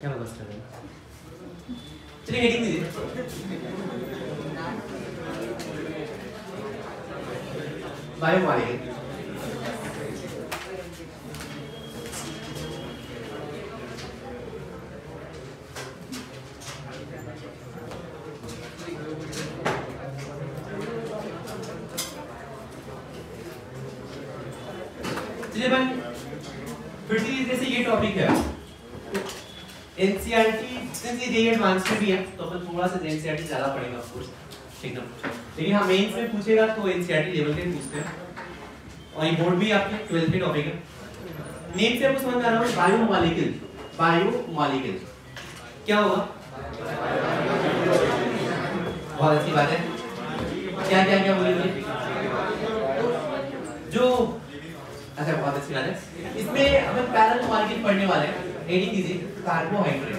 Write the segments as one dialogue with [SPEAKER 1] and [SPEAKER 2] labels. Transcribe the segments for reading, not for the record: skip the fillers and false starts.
[SPEAKER 1] क्या बस कर रहे हैं? चलिए हेडिंग दीजिए। बायोमॉलिक्यूल। चलिए भाई फिर से जैसे ये टॉपिक है एनसीईआरटी, सिंस ये एडवांस में भी है तो अपन थोड़ा सा एनसीईआरटी ज्यादा पढ़ेगा ऑफ कोर्स, ठीक ना। लेकिन हाँ मेंस में पूछेगा तो एनसीईआरटी लेवल के पूछते हैं और ये बोर्ड भी आपके 12th के टॉपिक है। नेम से आपको समझ आ रहा है बायोमॉलिक्यूल। बायोमॉलिक्यूल क्या होगा? बहुत अच्छी बात है। क्या क्या क्या बोलिए जो अच्छा, बहुत अच्छी बात है। इसमें अपन पैरेलल मॉलिक्यूल पढ़ने वाले हैं। हेडिंग दीजिए कार्बोहाइड्रेट।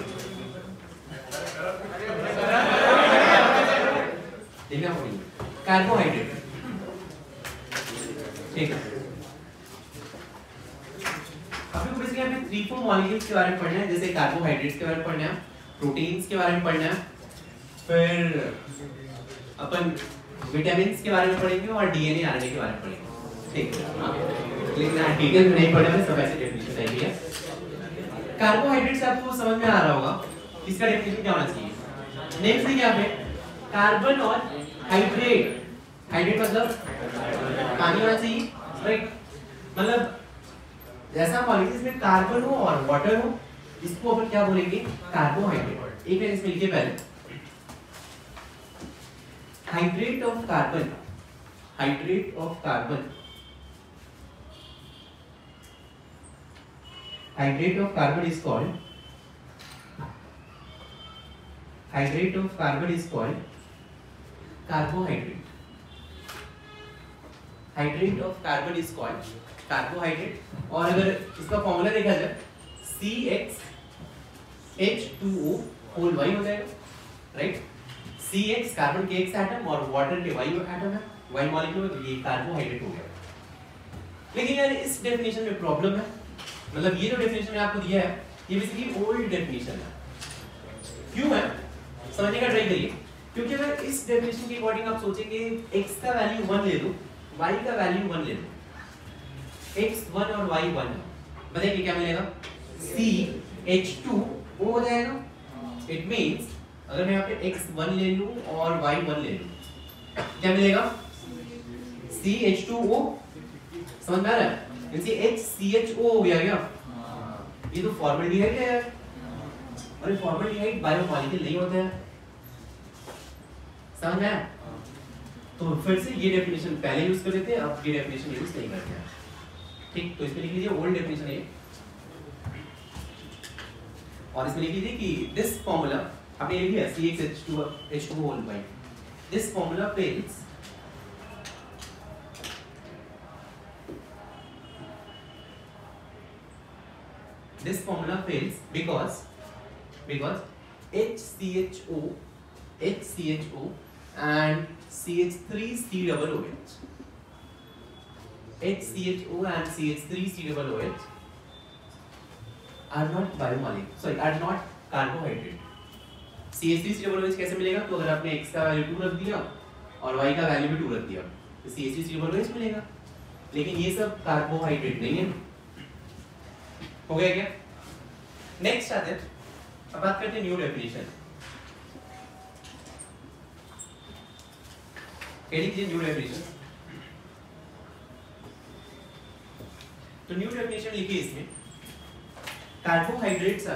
[SPEAKER 1] देखना पड़ेगा कार्बोहाइड्रेट, ठीक है। अभी बेसिकली हमें 3-4 मॉलिक्यूल्स के बारे में पढ़ना है, जैसे कार्बोहाइड्रेट्स के बारे में पढ़ना है, प्रोटीन्स के बारे में पढ़ना है, फिर अपन विटामिन्स के बारे में पढ़ेंगे और डीएनए आरएनए के बारे में पढ़ेंगे, ठीक है। लेकिन डिटेल में नहीं पढ़ना है, सब ऐसे डेफिनेशन चाहिए है। कार्बोहाइड्रेट्स आपको समझ में आ रहा होगा, इसका डेफिनेशन क्या होना चाहिए? नेम से क्या है? कार्बन और हाइड्रेट। हाइड्रेट मतलब पानी होना चाहिए, राइट। मतलब जैसा मॉलिक्यूल्स में कार्बन हो और वाटर हो, इसको अपन क्या बोलेंगे? कार्बोहाइड्रेट। एक मिनट इसमें लिखिए पहले, hydrate of carbon. Hydrate of carbon, hydrate of carbon is called carbohydrate. Hydrate of carbon is called carbohydrate. और अगर इसका फॉर्मूला देखा जाए CxH2O होल Y हो जाएगा, राइट। CX कार्बन के X एटम और वाटर के Y एटम है, Y मॉलिक्यूल, तो ये कार्बोहाइड्रेट हो गया। लेकिन यार इस डेफिनेशन में प्रॉब्लम है। मतलब ये जो डेफिनेशन मैंने आपको दिया है ये बेसिकली ओल्ड डेफिनेशन है। क्यों है समझने का ट्राई करिए। क्योंकि अगर इस डेफिनेशन के अकॉर्डिंग आप सोचेंगे x का वैल्यू 1 ले लो, y का वैल्यू 1 ले लो, x 1 और y 1, बताइए क्या मिलेगा? CH2O हो जाएगा। इट मींस अगर मैं यहाँ पे x 1 ले लूं और y 1 ले लूं, क्या मिलेगा? CH2O। समझ में आ रहा है? इनसे HCHO हो गया क्या? ये तो फॉर्मल्डिहाइड है यार, और ये फॉर्मल्डिहाइड बायोमॉलिक्यूल नहीं होता है, समझ में आया? तो फिर से ये डेफिनेशन पहले यूज कर लेते हैं, अब ये डेफिनेशन यूज नहीं करते हैं, ठीक। तो इसमें लिख लीजिए ओल्ड डेफिनेशन है, और इसमें लिख लीजिए कि दिस फॉर्मूला आपने लिख लिया CxH2O whole by this formula fails this formula fails because HCHO and CH3C double OH, HCHO and CH3C double OH are not biomolecule, sorry, are not carbohydrate. CH3C double OH कैसे मिलेगा? तो अगर आपने x का value 2 रख दिया और y का वैल्यू भी 2 रख दिया तो CH3C double OH मिलेगा। लेकिन ये सब कार्बोहाइड्रेट नहीं है। हो गया क्या? नेक्स्ट आते हैं, अब बात करते हैं न्यू डेफिनेशन। न्यू डेफिनेशन, तो न्यू डेफिनेशन लिखिए इसमें carbohydrates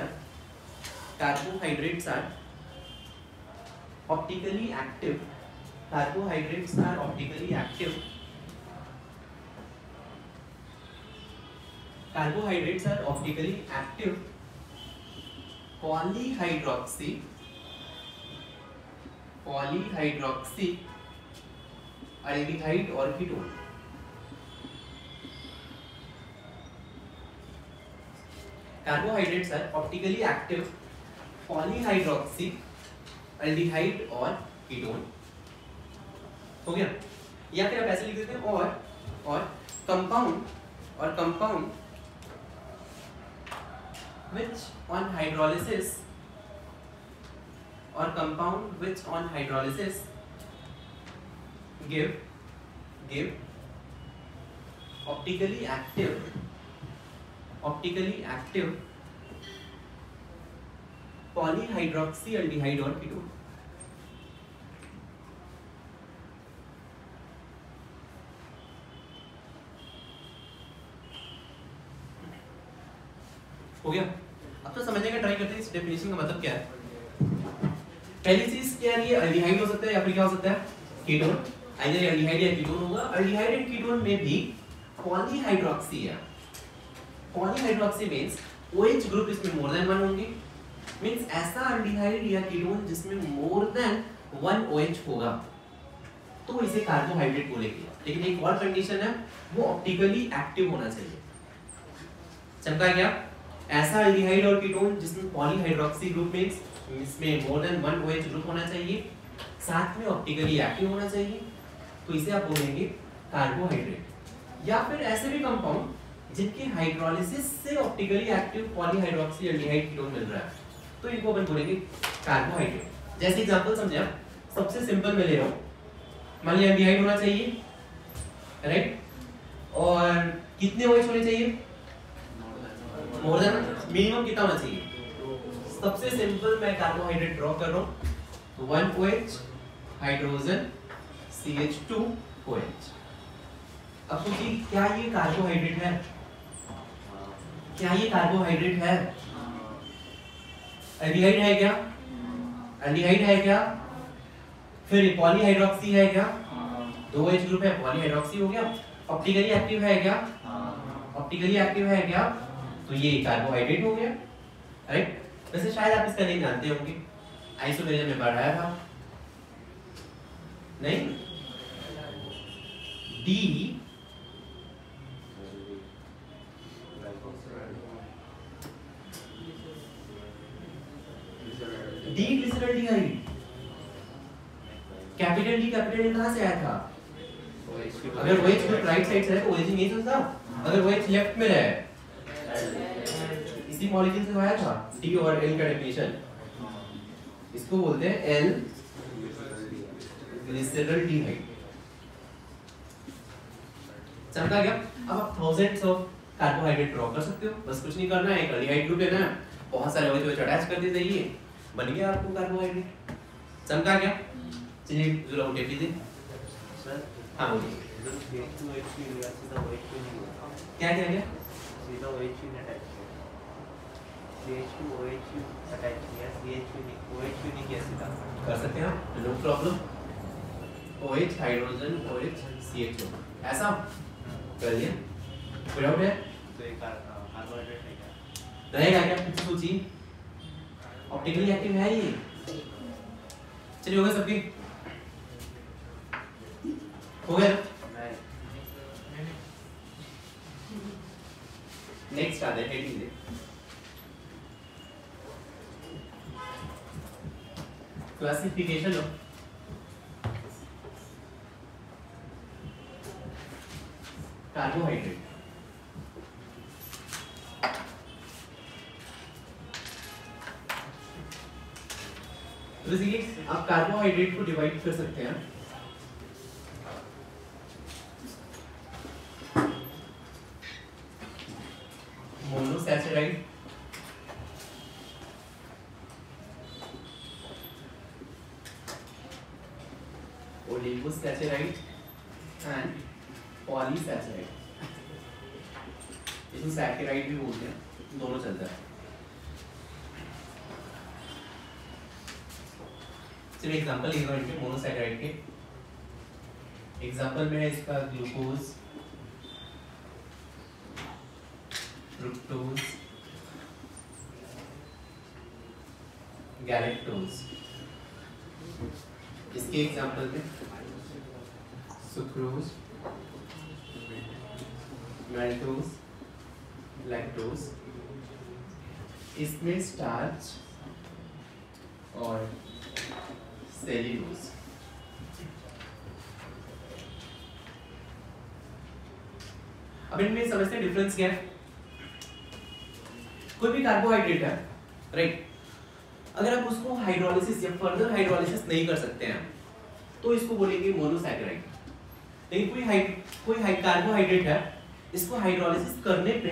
[SPEAKER 1] are optically active. Carbohydrates are optically active. Carbohydrates are optically active polyhydroxy aldehyde और ketone। Carbohydrates are optically active polyhydroxy aldehyde और ketone। हो गया? या फिर आप ऐसे लिख देते हैं और compound which on hydrolysis or compound which on hydrolysis give optically active polyhydroxyaldehyde or ketone. हो गया? अब तो समझने का ट्राई करते हैं इस डेफिनेशन का मतलब क्या है। पहली चीज क्या है, ये अल्डिहाइड हो सकता है या फिर क्या हो सकता है, कीटोन। आइदर अल्डिहाइड या कीटोन होगा। अल्डिहाइड एंड कीटोन में भी पॉलीहाइड्रोक्सी है। पॉलीहाइड्रोक्सी मींस OH ग्रुप इसमें मोर देन 1 होंगे, मींस ऐसा अल्डिहाइड या कीटोन जिसमें मोर देन 1 OH होगा तो इसे कार्बोहाइड्रेट बोलेंगे। लेकिन एक और कंडीशन है, वो ऑप्टिकली एक्टिव होना चाहिए। चमका क्या? ऐसा अल्डिहाइड और कीटोन जिसमें पॉलीहाइड्रोक्सी ग्रुप मींस इसमें मोर देन 1 OH ग्रुप होना चाहिए, साथ में ऑप्टिकली एक्टिव होना चाहिए, तो इसे आप बोलेंगे कार्बोहाइड्रेट। या फिर ऐसे भी कंपाउंड जिनकी हाइड्रोलिसिस से optically active polyhydroxy aldehyde ketone मिल रहा है, तो इनको अपन बोलेंगे कार्बोहाइड्रेट। जैसे एग्जांपल समझे आप, सबसे सिंपल में ले रहा हूं, मान लिया एल्डिहाइड होना चाहिए, राइट, और कितने OH होने चाहिए, मोर देन, मिनिमम कितना होना चाहिए। सबसे सिंपल मैं कार्बोहाइड्रेट ड्रॉ कर रहा हूं, तो 1 OH हाइड्रोजन CH2OH। अब सोचिए, क्या ये कार्बोहाइड्रेट है? क्या ये कार्बोहाइड्रेट है? एल्डिहाइड है क्या? एल्डिहाइड है क्या? फिर पॉलीहाइड्रोक्सी है क्या? 2 OH ग्रुप है, पॉलीहाइड्रोक्सी हो गया। ऑप्टिकली एक्टिव है क्या? ऑप्टिकली एक्टिव है क्या? तो ये कार्बोहाइड्रेट हो गया, राइट। वैसे शायद आप इसका नेम जानते होंगे, आइसोमेरिज्म में पढ़ाया था, नहीं? D glyceraldehyde. कैपिटल डी कहां से आया था? अगर OH ग्रुप राइट साइड से है तो ओरिजिन यही था। अगर OH लेफ्ट में रहे, इसी मॉलिक्यूल से आया था। D और L का डेफिनेशन, इसको बोलते हैं L ग्लिसरॉल्डिहाइड। समझा गया? अब आप थाउजेंड्स ऑफ कार्बोहाइड्रेट ड्रॉ कर सकते हो, बस कुछ नहीं करना है, एक एल्डिहाइड ग्रुप लेना है, बहुत सारे OH अटैच कर देते हैं, बन गया आपको कार्बोहाइड्रेट। समझा क्या? चलिए जरा उठे दीजिए सर। हां बोलिए। क्या क्या क्या? सीधा OH ने अटैच किया, CH2OH अटैच किया, OH नहीं किया, सीधा कर सकते हैं आप, no problem. OH hydrogen OH CH2 ऐसा कर लिया, विदाउट है तो एक कार्बोहाइड्रेट रहेगा क्या? कुछ सोचिए, ऑप्टिकली एक्टिव है ये। चलिए हो गया सबकी? हो गया? नेक्स्ट आते हैं heading they, classification of carbohydrate. Basically आप कार्बोहाइड्रेट को डिवाइड कर सकते हैं मोनोसैचराइड, ओलिगोसैचराइड एंड पॉलीसैचराइड। इसको सैकेराइड भी बोलते हैं, दोनों चलता है। चलिए एग्जांपल लिख रहा हूं इनके मोनोसैकेराइड के। एग्जांपल में है इसका ग्लूकोज, फ्रुक्टोज, गैलेक्टोज। इसके एग्जांपल में सुक्रोज, मैल्टोज, लैक्टोज। इसमें स्टार्च और सेल्यूलोज। अब इनमें समझते हैं डिफरेंस क्या है। कोई भी कार्बोहाइड्रेट है, राइट, अगर आप उसको हाइड्रोलिसिस या फर्दर हाइड्रोलिसिस नहीं कर सकते हैं तो इसको बोलेंगे मोनोसैकेराइड। लेकिन कोई कार्बोहाइड्रेट है, इसको हाइड्रोलिसिस करने पे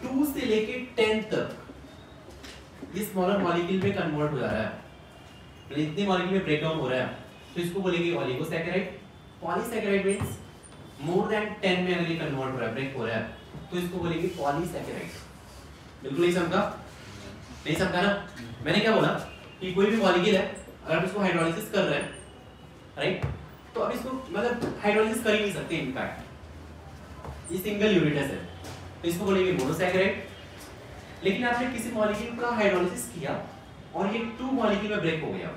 [SPEAKER 1] 2 से लेके 10 तक ये स्मॉलर मॉलिक्यूल में कन्वर्ट हो जा रहा है, मतलब इतने मॉलिक्यूल में ब्रेक डाउन हो रहा है, तो इसको बोलेंगे oligosaccharide. Polysaccharide means more than 10 में अगर ये कन्वर्ट हो रहा है, ब्रेक हो रहा है, तो इसको बोलेंगे पॉलीसैकेराइड। बिल्कुल नहीं समझा? नहीं समझा ना? मैंने क्या बोला कि कोई भी मॉलिक्यूल है, अगर आप इसको हाइड्रोलिसिस कर रहे हैं, राइट, तो अब इसको मतलब हाइड्रोलिसिस कर ही नहीं सकते इनफैक्ट, ये सिंगल यूनिट है सर, तो इसको बोलेंगे मोनोसैकेराइड। लेकिन आपने किसी मॉलिक्यूल का हाइड्रोलिसिस किया और ये 2 मॉलिक्यूल में ब्रेक हो गया,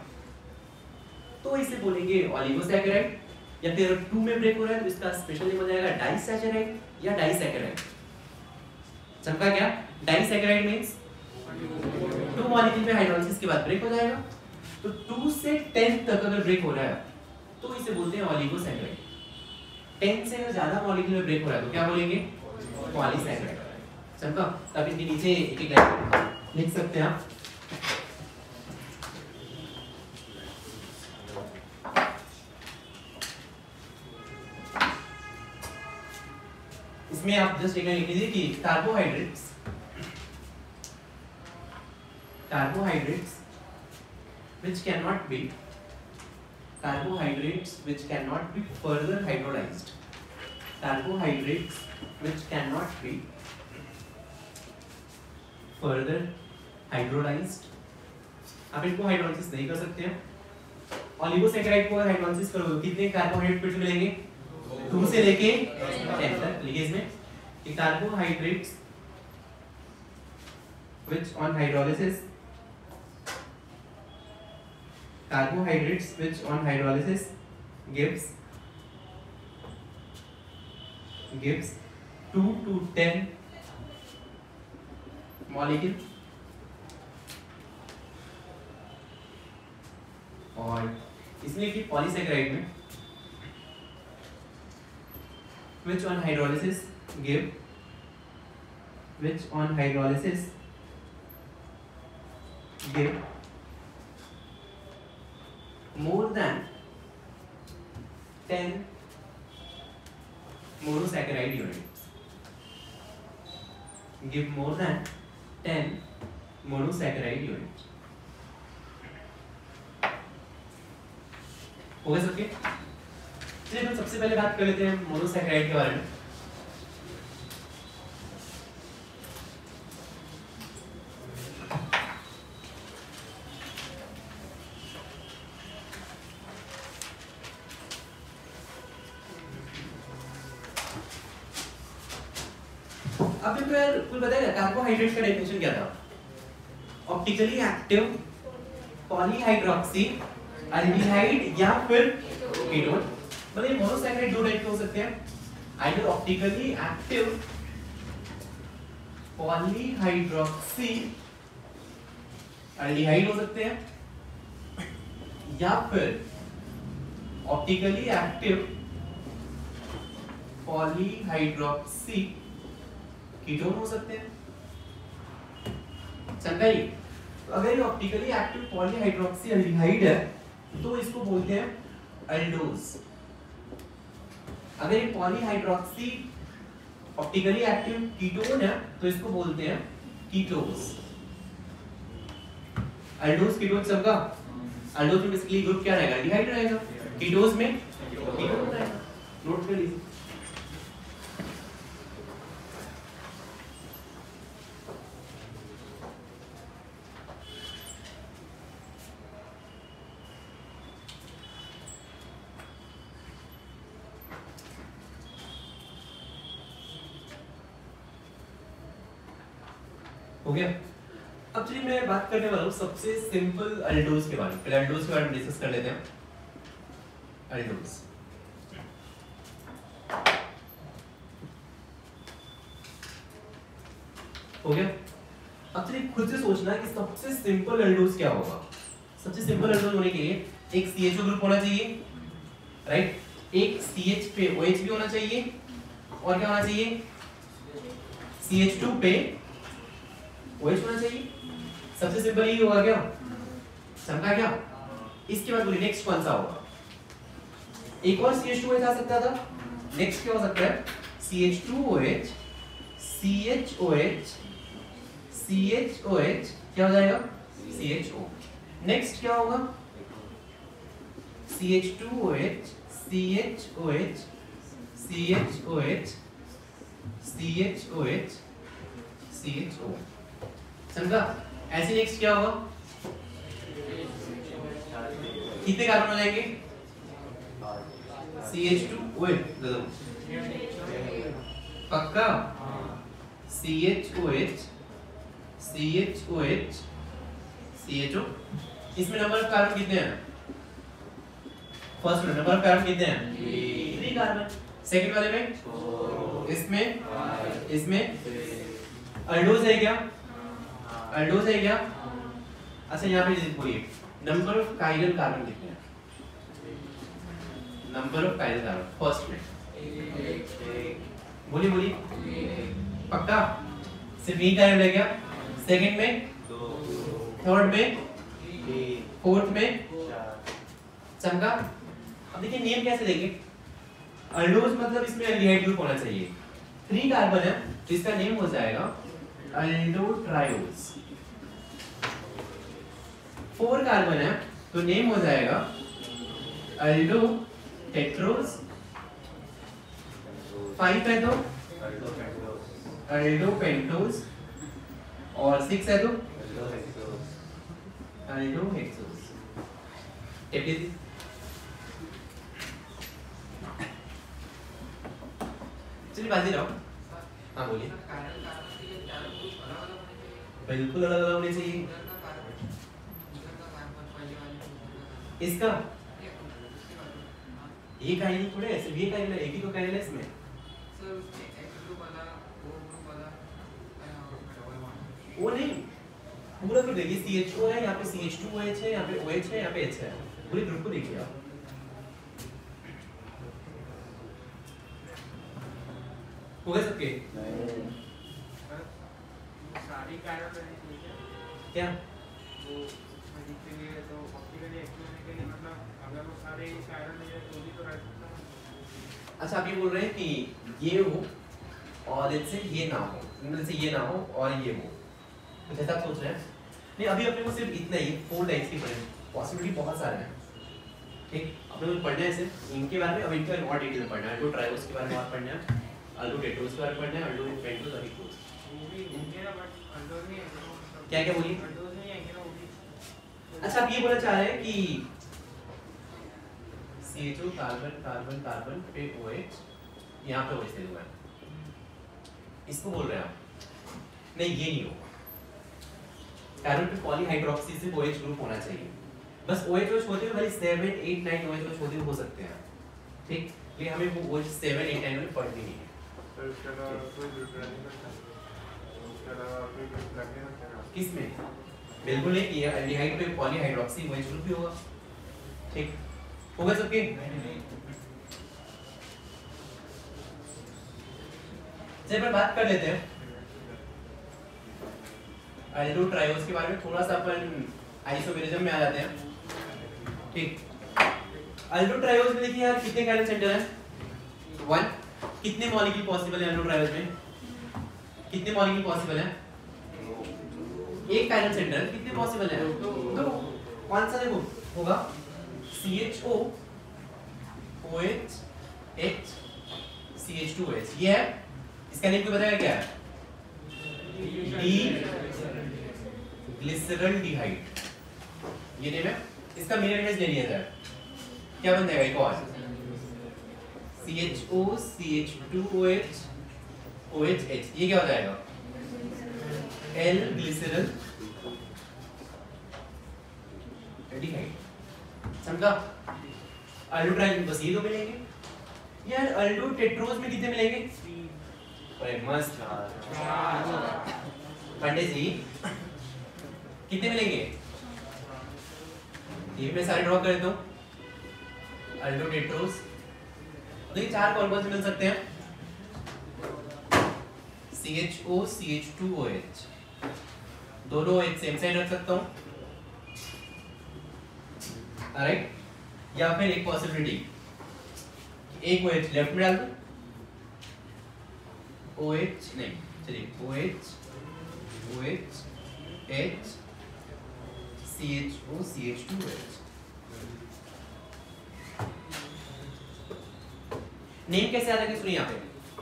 [SPEAKER 1] तो इसे बोलेंगे ओलिगोसैकेराइड। या फिर 2 में ब्रेक हो रहा है तो इसका स्पेशल नेम हो जाएगा डाइसैकेराइड या डाइसैकेराइड। समझा क्या? डाइसैकेराइड मींस 2 मॉलिक्यूल में हाइड्रोलिसिस के बाद ब्रेक हो जाएगा, तो 2 से 10 तक अगर ब्रेक हो रहा है तो इसे बोलते हैं ओलिगोसैकेराइड। 10 से अगर ज्यादा मॉलिक्यूल में ब्रेक हो रहा है तो क्या बोलेंगे? पॉलीसैकेराइड। समझा? तब इनके नीचे एक लाइन लिख सकते हैं आप। इसमें आप जस्ट एक लाइन लिख लीजिए कि carbohydrates which cannot be further hydrolyzed, carbohydrates which cannot be further hydrolyzed, आप इनको हाइड्रोलिसिस नहीं कर सकते हैं। ओलिगोसैकेराइड को हाइड्रोलिसिस करोगे कितने कार्बोहाइड्रेट फिर मिलेंगे? 2 से लेके 10 तक। लिखिए इसमें कि carbohydrates which on hydrolysis gives 2 to 10 molecule, और इसलिए कि पॉलीसैकेराइड में which on hydrolysis give more than 10 monosaccharide units. Give more than 10 monosaccharide units. हो गया सबके? चलिए हम सबसे पहले बात कर लेते हैं मोनोसैकेराइड के बारे में। अब फिर कुछ बताएगा कार्बोहाइड्रेट का डेफिनेशन क्या था? ऑप्टिकली एक्टिव पॉलीहाइड्रोक्सी एल्डिहाइड या फिर कीटोन। मतलब ये मोनोसैकेराइड 2 टाइप के हो सकते हैं, either optically active polyhydroxy aldehyde हो सकते हैं, या फिर ऑप्टिकली एक्टिव पॉलीहाइड्रोक्सी कीटोन हो सकते हैं। समझा? तो अगर ये ऑप्टिकली एक्टिव पॉलीहाइड्रोक्सी एल्डिहाइड है तो इसको बोलते हैं एल्डोज। अगर ये पॉलीहाइड्रोक्सी ऑप्टिकली एक्टिव कीटोन है तो इसको बोलते हैं कीटोज। एल्डोज कीटोन सबका? एल्डोज में बेसिकली ग्रुप क्या रहेगा? एल्डिहाइड रहेगा, कीटोज में कीटोन रहेगा। नोट कर लीजिए। हो गया? अब चलिए मैं बात करने वाला हूँ सबसे सिंपल अल्डोज के बारे में। पहले अल्डोज के बारे में डिस्कस कर लेते हैं। अल्डोज हो गया? अब चलिए खुद से सोचना कि सबसे सिंपल अल्डोज क्या होगा। सबसे सिंपल अल्डोज होने के लिए एक CHO ग्रुप होना चाहिए, राइट, एक CH पे OH भी होना चाहिए, और क्या होना चाहिए? CH2 पे OH होना चाहिए, सबसे सिंपल यही होगा क्या, समझा क्या। इसके बाद बोलिए नेक्स्ट कौन सा होगा, एक और CH2OH आ सकता था, नेक्स्ट क्या हो सकता है, CH2OH CHOH CHOH क्या हो जाएगा, CHO। नेक्स्ट क्या होगा, CH2OH CHOH CHOH CHOH CHO, समझा। ऐसे नेक्स्ट क्या होगा, कितने कार्बन हो जाएंगे, CH2OH पक्का, CHOH CHOH CHO। इसमें नंबर ऑफ कार्बन कितने हैं, फर्स्ट में नंबर ऑफ कार्बन कितने हैं, 3 कार्बन। सेकंड वाले में इसमें अल्डोज है क्या, अल्डोज है क्या। अच्छा यहाँ पे बोलिए नंबर ऑफ काइरल कार्बन कितने हैं, number of chiral carbon first में बोलिए पक्का, सिर्फ यही काइरल है क्या, सेकंड में, थर्ड में, फोर्थ में, चमका। अब देखिए नेम कैसे देंगे, अल्डोज मतलब इसमें एल्डिहाइड ग्रुप होना चाहिए, 3 कार्बन है तो इसका नेम हो जाएगा अल्डोट्रायोज। 4 कार्बन है तो नेम हो जाएगा अल्डोटेट्रोज। 5 है तो अल्डोपेंटोज और 6 है तो अल्डोहेक्सोज। चलिए बाजी रहो, हाँ बोलिए। बिल्कुल अलग अलग होने चाहिए, इसका एक आयन थोड़े है, सिर्फ एक आयन है, एक ही तो आयन है इसमें। वो नहीं, पूरा ग्रुप देखिए, CHO है, यहाँ पे CH2OH है, यहाँ पे OH है, यहाँ पे H है, पूरे ग्रुप को देखिए आप। हो गए सबके?
[SPEAKER 2] सारी कार्बन
[SPEAKER 1] क्या?
[SPEAKER 2] वो तो ऑप्टिकली एक्टिवेट के लिए मतलब अगर वो सारे कार्बन है तो भी तो रह सकता है।
[SPEAKER 1] अच्छा आप ये बोल रहे हैं कि ये हो और इससे ये ना हो, मतलब से ये ना हो और ये हो, कुछ ऐसा सोच रहे हैं? नहीं, अभी अपने को सिर्फ इतना ही 4 टाइप्स की पढ़े, पॉसिबिलिटी बहुत सारे हैं, ठीक। अपने को पढ़ना है सिर्फ इनके बारे में, अब इनके बारे में और डिटेल में पढ़ना है, तो ट्रायोस के बारे में और पढ़ना है, अल्डोटेट्रोज के बारे में पढ़ना है, अल्डोपेंटोज और इकोज।
[SPEAKER 2] वो भी उनके ना बट अल्डोज नहीं है,
[SPEAKER 1] क्या क्या बोलिए?
[SPEAKER 2] अल्डोज नहीं है ना वो भी।
[SPEAKER 1] अच्छा आप ये बोलना चाह रहे हैं कि CHO कार्बन कार्बन कार्बन पे OH, यहाँ पे OH दे दूंगा, इसको बोल रहे हैं आप? नहीं ये नहीं होगा, कार्बन पे पॉलीहाइड्रोक्सी से OH ग्रुप होना चाहिए, बस OH होते हुए खाली 7 8 9 OH होते हुए हो सकते हैं, ठीक। लेकिन हमें वो OH 7 8 9 में पढ़नी नहीं है।
[SPEAKER 2] तो उसका कोई ग्रुप नहीं करता, उसका कोई ग्रुप लग नहीं सकता
[SPEAKER 1] किसमें? बिल्कुल नहीं, ये एल्डिहाइड पे पॉलीहाइड्रोक्सी OH ग्रुप भी होगा, ठीक। होगा सबके? चलिए पर बात कर लेते हैं अल्डोट्रायोज के बारे में, थोड़ा सा अपन आइसोमेरिज्म में आ जाते हैं, ठीक। अल्डोट्रायोज में देखिए यार कितने कैलन सेंटर हैं, 1। कितने मॉलिक्यूल पॉसिबल है अल्डोट्रायोज में, कितने मॉलिक्यूल पॉसिबल है, एक कैलन सेंटर, कितने पॉसिबल है, तो कौन सा देखो होगा, CHO OH H CH2OH, ये है, इसका नेम को बताया क्या है, ग्लिसरल्डिहाइड, ये नेम है, इसका मिरर इमेज ले लिया जाए, क्या बन जाएगा एक और, CHO CH2OH OHH, ये क्या हो जाएगा, L ग्लिसरल डिहाइड, समझा। अल्डोट्रायोज बस ये दो मिलेंगे यार, अल्डोटेट्रोज में कितने मिलेंगे, अरे मस्त पंडित जी, कितने मिलेंगे, ये मैं सारे ड्रॉ कर देता हूँ, अल्डोटेट्रोज देखिए 4 कौन से मिल सकते हैं, CHO CH2OH दोनों एक सेम साइड रख सकता हूँ, राइट। या फिर एक पॉसिबिलिटी, एक OH लेफ्ट में डाल दूं, OH नहीं, चलिए OH OH H CHO CH2OH। Name कैसे याद रखें, सुनिए यहाँ पे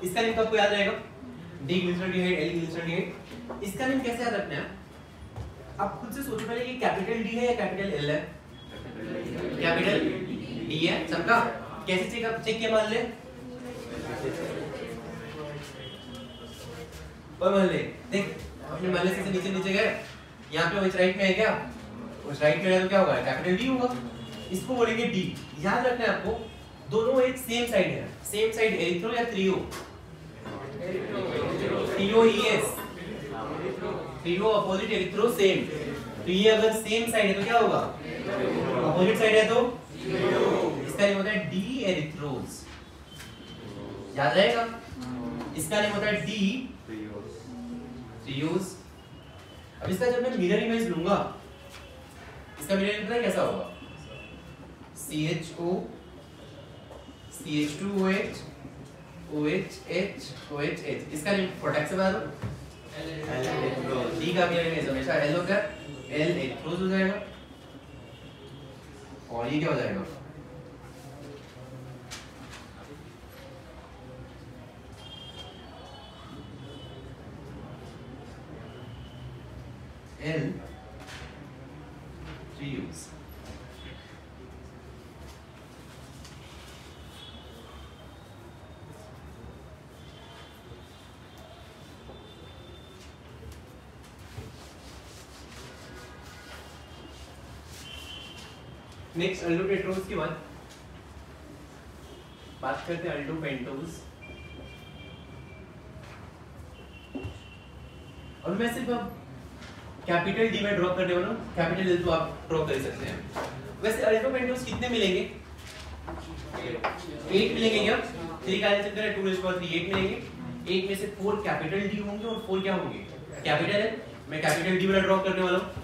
[SPEAKER 1] इसका नेम तो आपको याद रहेगा, डी ग्लिसरॉल्डिहाइड, एल ग्लिसरॉल्डिहाइड। इसका नेम कैसे याद रखना है, आप खुद से सोचो पहले कि कैपिटल डी है या कैपिटल एल है। कैपिटल डी है सबका। कैसे चेक किया, मान ले और मान ले देख अपने मान ले से नीचे नीचे गए, यहाँ पे उस राइट में है क्या, उस राइट में है तो क्या होगा, कैपिटल डी होगा। इसको बोलेंगे डी। याद रखना है आपको, दोनों एक सेम साइड है, सेम साइड एरिथ्रो या त्रियो, त्रियो ES, त्रियो अपोजिट एरिथ्रो सेम। तो ये अगर सेम साइड है तो क्या होगा, अपोजिट साइड है तो इसका नेम होता है डी एरिथ्रोज, याद रहेगा। इसका नेम होता है डी त्रियोज। अब इसका जब मैं मिरर इमेज लूंगा, इसका मिरर इमेज कैसा होगा, CHO CH2OH OH OH। इसका नेम प्रोटेक्ट से बता दो, डी का मिरर इमेज हमेशा L होगा, L एरिथ्रोज हो जाएगा और ये क्या हो जाएगा, L trios। नेक्स्ट अल्डोपेंटोज की बात करते हैं, अल्डोपेंटोज। और मैं सिर्फ अब कैपिटल डी में ड्रॉ करने वाला हूँ, कैपिटल एल तो आप ड्रॉ कर सकते हैं। वैसे अल्डोपेंटोज कितने मिलेंगे, 8 मिलेंगे क्या, 3 का आंसर करें 2 3 8 मिलेंगे। 8 में से 4 कैपिटल डी होंगे और 4 क्या होंगे, कैपिटल एल। मैं कैपिटल डी वाला ड्रॉ करने वाला हूँ।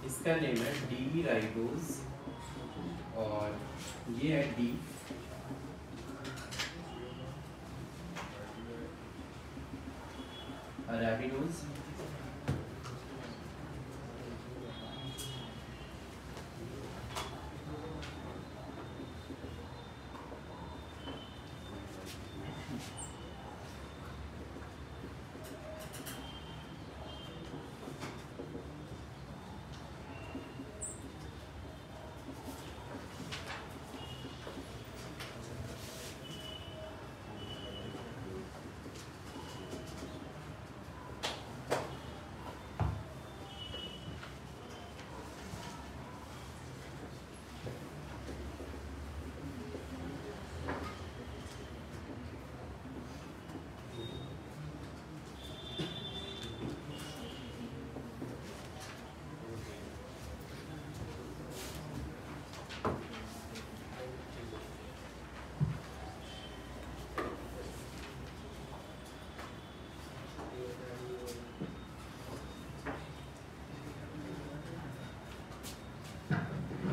[SPEAKER 1] इसका नेम है डी राइबोज और ये है डी अराबिडोज।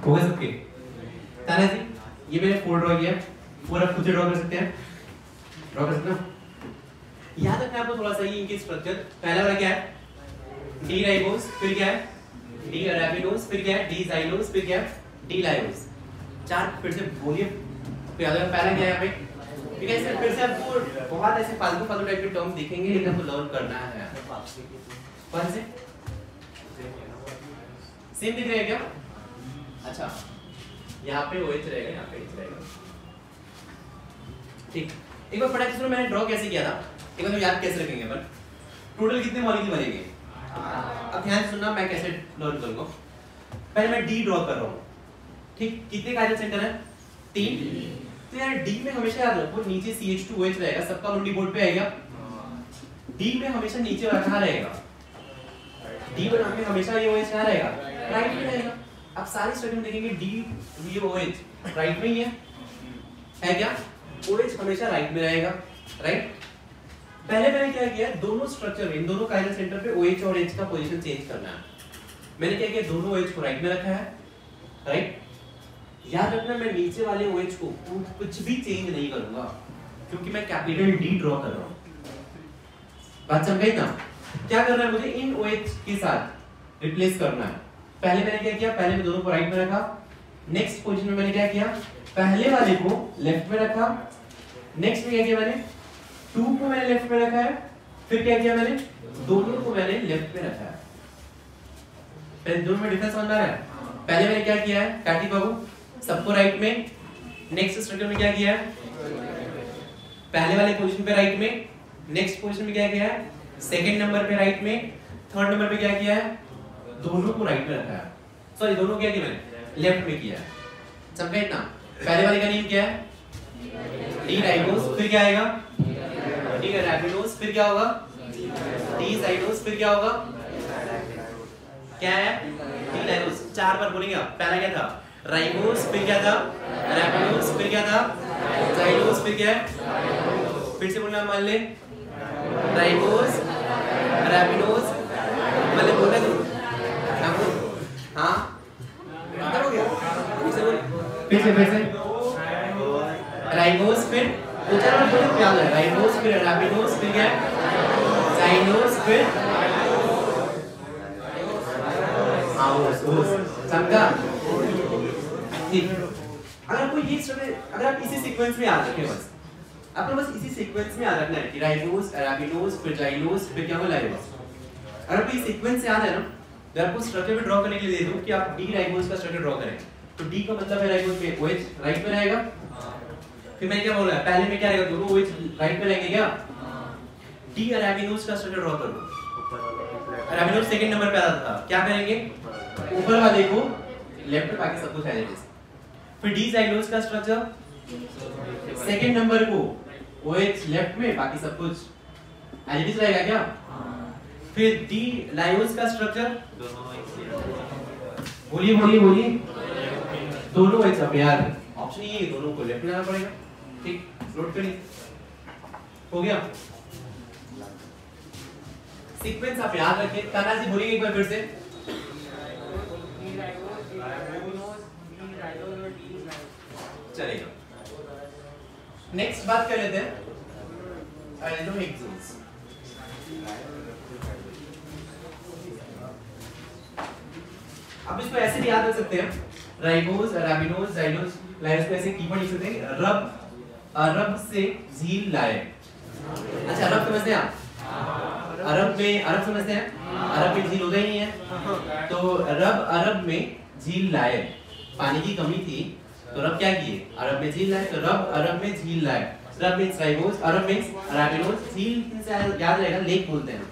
[SPEAKER 1] हो गए सबके ताना जी, ये मैंने 4 ड्रॉ किया, 4 आप खुद से ड्रॉ कर सकते हैं, ड्रॉ कर सकते हो। याद रखना आपको थोड़ा सा ये इनके स्ट्रक्चर। पहला वाला क्या है, डी राइबोज, फिर क्या है डी अराबिडोज, फिर क्या है डी जाइलोज, फिर क्या है डी लायोज। 4 फिर से बोलिए, तो याद रखना पहला क्या है यहाँ पे, ठीक है। फिर से आपको बहुत ऐसे फालतू फालतू टाइप के टर्म दिखेंगे, लेकिन आपको लर्न करना है। कौन से सेम दिख रहे हैं क्या, अच्छा यहाँ पे OH रहेगा, यहाँ पे H रहेगा, ठीक। एक बार फटाक से सुनो, मैंने ड्रॉ कैसे किया था, एक बार तो याद कैसे रखेंगे अपन। टोटल कितने मॉलिक्यूल बनेंगे, अब ध्यान से सुनना मैं कैसे लर्न करूंगा। पहले मैं D ड्रॉ कर रहा हूँ, ठीक। कितने कार्बन सेंटर है, 3। तो यार डी में हमेशा याद रखो नीचे CH2OH रहेगा, सबका मुंडी बोर्ड पे आएगा। डी में हमेशा नीचे कहाँ रहेगा, डी बनाम में हमेशा ये OH कहाँ रहेगा, राइट में रहेगा। अब सारी स्टडी में देखेंगे डी ये OH राइट में ही है क्या, OH हमेशा राइट में रहेगा, राइट। पहले मैंने क्या किया, दोनों स्ट्रक्चर में इन दोनों कायरल सेंटर पे OH और H का पोजीशन चेंज करना है। मैंने क्या किया, दोनों OH को राइट में रखा है, राइट। याद रखना मैं नीचे वाले OH को कुछ भी चेंज नहीं करूंगा क्योंकि मैं कैपिटल D ड्रॉ कर रहा हूं। बात समझ गई ना? क्या करना है मुझे, इन OH के साथ रिप्लेस करना है। पहले मैंने क्या किया, पहले मैं दोनों को राइट में रखा। नेक्स्ट पोजीशन में मैंने क्या किया, पहले वाले को लेफ्ट में रखा। नेक्स्ट में क्या किया मैंने, 2 को मैंने लेफ्ट में रखा है। फिर क्या किया मैंने, दोनों को मैंने लेफ्ट में रखा है। पहले दोनों में डिफरेंस समझ आ रहा है? पहले मैंने क्या किया है, कार्तिक बाबू, सबको राइट में। नेक्स्ट स्ट्रक्चर में क्या किया है, पहले वाले पोजीशन पे राइट में। नेक्स्ट पोजीशन में क्या किया है, सेकंड नंबर पे राइट में। थर्ड नंबर पे क्या किया है, दोनों को राइट में रखा है। सॉरी दोनों क्या किया मैंने, लेफ्ट में किया है। समझे ना? पहले वाले का नेम क्या है, डी राइबोस। फिर क्या आएगा, डी रैबिनोज। फिर क्या होगा, डी जाइलोज। फिर क्या होगा, क्या है, डी राइबोस। 4 बार बोलेंगे आप। पहला क्या था, राइबोस। फिर क्या था, रैबिनोज। फिर क्या था, जाइलोज। फिर क्या है, फिर से बोलना, मान ले, राइबोस, रैबिनोज। मतलब बोलना तू, हाँ खत्म हो गया। फिर से राइबोस। फिर उधर और बोलो क्या है, राइबोस फिर रैबिनोज। फिर क्या है, जाइलोज। फिर समझा? ठीक। अगर कोई ये अगर आप इसी सीक्वेंस में याद रखें, बस आपको बस इसी सीक्वेंस में याद रखना है कि राइबोस, रैबिनोज, फिर जाइलोज, फिर क्या होगा, लाइबोस। अगर आपको ये सीक्वेंस याद है ना, तो आपको स्ट्रक्चर में ड्रॉ करने के लिए दे दूं कि आप डी राइबोस का स्ट्रक्चर ड्रॉ करें, तो डी का मतलब है राइबोस में OH राइट में रहेगा। फिर मैं क्या बोल रहा है, पहले में क्या रहेगा, दोनों OH राइट में रहेंगे क्या। डी रैबिनोज का स्ट्रक्चर ड्रॉ करो। रैबिनोज सेकंड नंबर पे आता था, क्या करेंगे, ऊपर वाले को लेफ्ट, बाकी सब कुछ एज इट इज। फिर डी जाइलोज का स्ट्रक्चर, सेकंड नंबर को OH लेफ्ट में, बाकी सब कुछ एज इट इज रहेगा क्या। फिर डी लाइओस का स्ट्रक्चर, बोलिए बोलिए बोलिए, दोनों OH अब यार ऑप्शन ये है, दोनों को लेफ्ट में जाना पड़ेगा। ठीक, नोट करिए, हो गया। सीक्वेंस आप याद रखिए। ताना जी बोलिए एक बार फिर से। चलेगा। नेक्स्ट बात कर लेते हैं एल्डोहेक्सोन्स। अब इसको ऐसे भी याद रख सकते हैं, राइबोस, रैबिनोज, जाइलोज, लाइलोज को ऐसे कीवर्ड लिख सकते हैं, रब से झील लाए। अच्छा, अरब समझते हैं आप? अरब समझते हैं? अरब में झील होता ही नहीं है, तो अरब में झील लाए। पानी की कमी थी तो रब क्या किए, अरब में झील लाए। तो रब अरब में झील लाए। रब मींस राइबोस, अरब मींस रैबिनोज, झील से याद रहेगा, लेक बोलते हैं।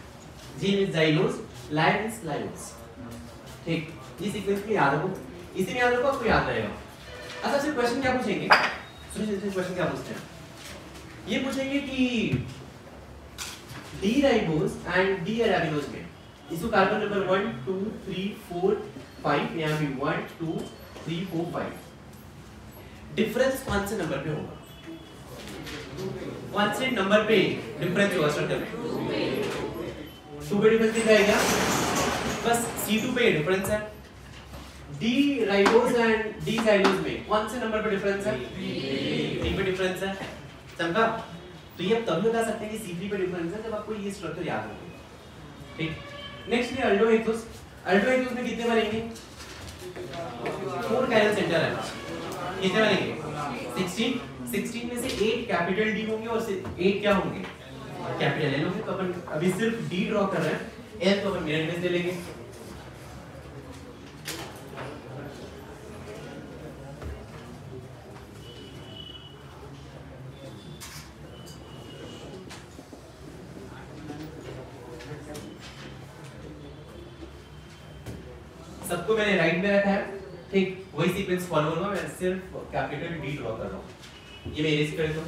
[SPEAKER 1] झील मींस जाइलोज, लाए मींस लाइलोज। ठीक, ये सीक्वेंस में याद रखो, इसी में याद रखो, आपको याद रहेगा। अच्छा, सिर्फ क्वेश्चन क्या पूछेंगे, सुनिए क्वेश्चन क्या पूछते हैं। ये पूछेंगे कि डी राइबोस एंड डी रैबिनोज में इसको कार्बन नंबर 1 2 3 4 5 यहां भी 1 2 3 4 5 डिफरेंस कौन से नंबर पे होगा, कौन से नंबर पे डिफरेंस होगा स्ट्रक्चर में। 2 पे डिफरेंस दिख रहा है क्या, बस C2 पे डिफरेंस है। D ribose and D xylose में कौन से नंबर पे डिफरेंस है, 3 पे डिफरेंस है। समझा? तो ये आप तभी बता सकते हैं कि C3 पे डिफरेंस है जब आपको ये स्ट्रक्चर याद हो। ठीक, नेक्स्ट है अल्डोहेक्सोस। अल्डोहेक्सोस में कितने बनेंगे, 4 कायरल सेंटर है, कितने बनेंगे 16 में से 8 कैपिटल डी होंगे और 8 क्या होंगे, कैपिटल एल होंगे। तो अपन अभी सिर्फ डी ड्रॉ कर रहे हैं, एल तो अपन मिनट में ले लेंगे। सबको मैंने राइट में रखा है। ठीक, वही सीक्वेंस फॉलो करूंगा, मैं सिर्फ कैपिटल डी ड्रॉ कर रहा हूं। ये मैं इरेज कर दूं।